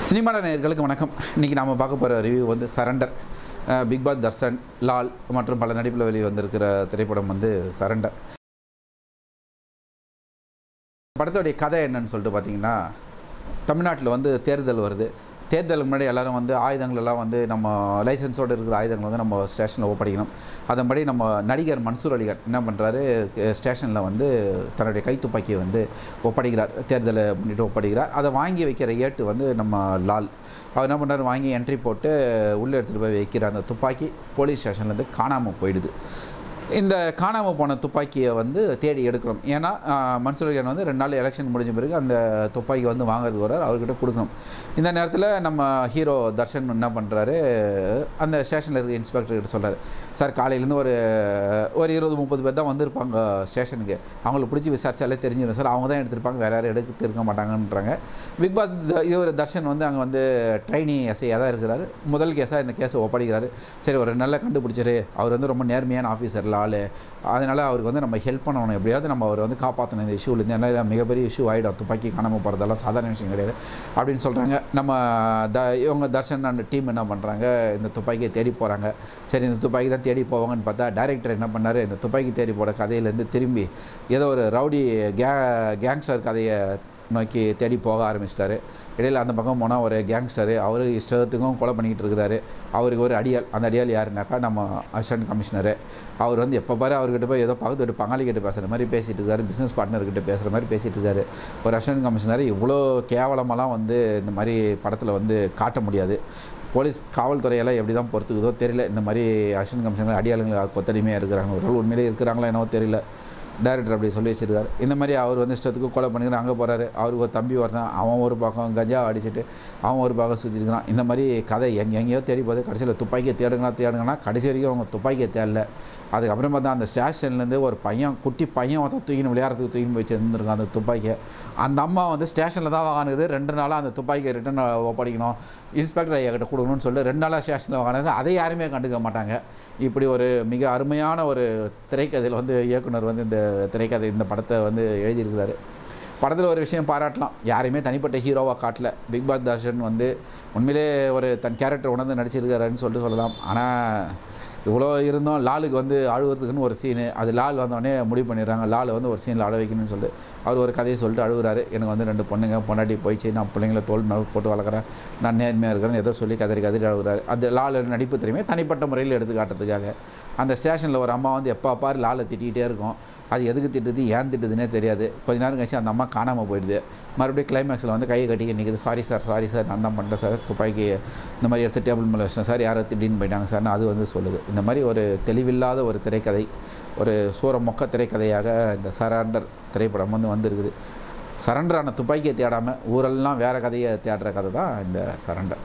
Cinema நேயர்களுக்கு வணக்கம். இன்றைக்கி நாம் பார்க்க போகிற ரிவ்யூ வந்து surrender. Bigg Boss Darshan, Lal மற்றும் பல நடிப்பில் வெளியே வந்திருக்கிற திரைப்படம் வந்து சரண்டர். படத்துடைய கதை என்னன்னு சொல்லிட்டு பார்த்தீங்கன்னா, தமிழ்நாட்டில் வந்து தேர்தல் வருது. தேர்தலுக்கு முன்னாடி எல்லோரும் வந்து ஆயுதங்களெல்லாம் வந்து நம்ம லைசன்ஸோடு இருக்கிற ஆயுதங்கள் வந்து நம்ம ஸ்டேஷனில் ஒப்படைக்கணும். அதன்படி நம்ம நடிகர் மன்சூர் அலிகான் என்ன பண்ணுறாரு, ஸ்டேஷனில் வந்து தன்னுடைய கைத்துப்பாக்கியை வந்து ஒப்படைக்கிறார். தேர்தலை முன்னிட்டு ஒப்படைக்கிறார். அதை வாங்கி வைக்கிற ஏட்டு வந்து நம்ம லால். அவர் என்ன பண்ணுறாரு, வாங்கி என்ட்ரி போட்டு உள்ளே எடுத்துகிட்டு போய் வைக்கிற அந்த துப்பாக்கி போலீஸ் ஸ்டேஷன்லேருந்து காணாமல் போயிடுது. இந்த காணாமல் போன துப்பாக்கியை வந்து தேடி எடுக்கணும். ஏன்னா மன்சூர் அலிகான் வந்து 2 நாள் எலெக்ஷன் முடிஞ்ச பிறகு அந்த துப்பாக்கி வந்து வாங்குறதுக்கு வரார், அவர்கிட்ட கொடுக்கணும். இந்த நேரத்தில் நம்ம ஹீரோ தர்ஷன் என்ன பண்ணுறாரு, அந்த ஸ்டேஷனில் இருக்க இன்ஸ்பெக்டர்கிட்ட சொல்கிறார், சார் காலையிலேருந்து ஒரு 20-30 பேர் தான் வந்திருப்பாங்க ஸ்டேஷனுக்கு, அவங்கள பிடிச்சி விசாரிச்சாலே தெரிஞ்சிடும் சார், அவங்க தான் எடுத்திருப்பாங்க, வேறு யாரும் எடுத்து இருக்க மாட்டாங்கன்றாங்க. பிக் பாஸ் இவர் தர்ஷன் வந்து அங்கே வந்து ட்ரைனி எஸ்ஐயாக தான் இருக்கிறாரு. முதல் கேஸாக இந்த கேஸை ஒப்படைக்கிறாரு. சரி, ஒரு நல்ல கண்டுபிடிச்சாரு, அவர் வந்து ரொம்ப நேர்மையான ஆஃபீஸர் ஆள், அதனால் அவருக்கு வந்து நம்ம ஹெல்ப் பண்ணணும், எப்படியாவது நம்ம அவர் வந்து காப்பாற்றணும் இந்த இஷ்யூலேருந்து. ஏன்னா மிகப்பெரிய இஷ்யூ ஆகிடும், துப்பாக்கி காணாமல் போகிறதெல்லாம் சாதாரண விஷயம் கிடையாது அப்படின்னு சொல்கிறாங்க. நம்ம இவங்க தர்ஷன் அந்த டீம் என்ன பண்ணுறாங்க, இந்த துப்பாக்கியை தேடி போகிறாங்க. சரி, இந்த துப்பாக்கி தான் தேடி போவாங்கன்னு பார்த்தா டைரக்டர் என்ன பண்ணார், இந்த துப்பாக்கி தேடி போட கதையிலேருந்து திரும்பி ஏதோ ஒரு ரவுடி கேங்ஸ்டர் கதையை நோக்கி தேடி போக ஆரம்பிச்சிட்டாரு. இடையில் அந்த பக்கம் போனால் ஒரு கேங்ஸ்டரு, அவர் இஷ்டத்துக்கும் கொலை பண்ணிக்கிட்டு இருக்கிறாரு. அவருக்கு ஒரு அடியாள். அந்த அடியாள் யாருனாக்கா நம்ம அசிஸ்டன்ட் கமிஷனரு. அவர் வந்து எப்போ பாரு அவர்கிட்ட போய் ஏதோ பக்கத்து வீட்டு பங்காளிக்கிட்ட பேசுகிற மாதிரி பேசிகிட்டு இருக்காரு, பிஸ்னஸ் பார்ட்னர்கிட்ட பேசுகிற மாதிரி பேசிகிட்டு இருக்காரு. ஒரு அசிஸ்டன்ட் கமிஷனர் இவ்வளோ கேவலமெல்லாம் வந்து இந்த மாதிரி படத்தில் வந்து காட்ட முடியாது. போலீஸ் காவல்துறையெல்லாம் எப்படி தான் பொறுத்துக்குதோ தெரியல. இந்த மாதிரி அசிஸ்டன்ட் கமிஷனர் அடியாளுங்க கொத்தடிமையாக இருக்கிறாங்க, ஒரு உண்மையிலே இருக்கிறாங்களா என்னவோ தெரியல. டைரக்டர் அப்படி சொல்லி வச்சுருக்காரு. இந்த மாதிரி அவர் வந்து இஷ்டத்துக்கு கொலை பண்ணிக்கிறார். அங்கே போகிறாரு, அவருக்கு ஒரு தம்பி வரதான், அவன் ஒரு பக்கம் கஞ்சா அடிச்சுட்டு அவன் ஒரு பக்கம் சுற்றிருக்கிறான். இந்த மாதிரி கதை எங்கேயோ தேடி போகுது. கடைசியில் துப்பாக்கியை தேடுங்கன்னா கடைசி வரைக்கும் அவங்க துப்பாக்கியை தேடல. அதுக்கப்புறம் பார்த்தா அந்த ஸ்டேஷன்லேருந்து ஒரு குட்டி பையன் ஒருத்தர் தூக்கின்னு விளையாடுறதுக்கு தூக்கின்னு போய் சேர்ந்துருக்கான் அந்த துப்பாக்கியை. அந்த அம்மா வந்து ஸ்டேஷனில் தான் வாங்கினது. 2 நாளாக அந்த துப்பாக்கியை ரிட்டன் ஒப்படைக்கணும், இன்ஸ்பெக்டர் ஐயா கிட்ட கொடுக்கணும்னு சொல்லி 2 நாளாக ஸ்டேஷனில் வாங்கினது. அதை யாருமே கண்டுக்க மாட்டாங்க. இப்படி ஒரு மிக அருமையான ஒரு திரைக்கதையில் வந்து இயக்குனர் வந்து இந்த திரைக்கதை இந்த படத்தை வந்து எழுதியிருக்கிறாரு. படத்தில் ஒரு விஷயம் பாராட்டலாம், யாரையுமே தனிப்பட்ட ஹீரோவாக காட்டல. பிக் பாஸ் தர்ஷன் வந்து உண்மையிலே ஒரு தன் கேரக்டர் உணர்ந்து நடிச்சிருக்காருன்னு சொல்லிட்டு சொல்லலாம். ஆனால் இவ்வளோ இருந்தோம், லாலுக்கு வந்து அழுகிறதுக்குன்னு ஒரு சீனு, அது லால் வந்தோடனே முடிவு பண்ணிடுறாங்க லால் வந்து ஒரு சீனில் அழ வைக்கணும்னு சொல்லிட்டு அவர் ஒரு கதையை சொல்லிட்டு அழுகுறாரு. எனக்கு வந்து 2 பொண்ணுங்க பொண்டாட்டி போயிடுச்சு, நான் பிள்ளைங்களை தோல் மேலே போட்டு வளர்க்குறேன், நான் நேர்மையாக இருக்கிறேன்னு ஏதோ சொல்லி கதறி அழுகுறாரு. அது லால் நடிப்பு தெரியுமே தனிப்பட்ட முறையில் எடுத்து காட்டுறதுக்காக. அந்த ஸ்டேஷனில் ஒரு அம்மா வந்து எப்போ பாரு லாலை திட்டிகிட்டே இருக்கும். அது எதுக்கு திட்டுது, ஏன் திட்டுதுன்னே தெரியாது. கொஞ்ச நேரம் கழிச்சு அந்த அம்மா காணாமல் போயிடுது. மறுபடியும் கிளைமேக்ஸில் வந்து கையை கட்டிக்க நிற்குது, சாரி சார் நான் தான் பண்ணிட்டேன் சார், துப்பாக்கி இந்த மாதிரி எடுத்து டேபிள் மேலே வச்சேன் சார், யாரோ திடீர்னு போயிட்டாங்க சார்னு அது வந்து சொல்லுது. இந்த மாதிரி ஒரு தெளிவில்லாத ஒரு திரைக்கதை, ஒரு சூரமொக்க திரைக்கதையாக இந்த சரண்டர் திரைப்படம் வந்து வந்திருக்குது. சரண்டரான துப்பாக்கியை தேடாமல் ஊரெல்லாம் வேறு கதையை தேடுற கதை தான் இந்த சரண்டர்.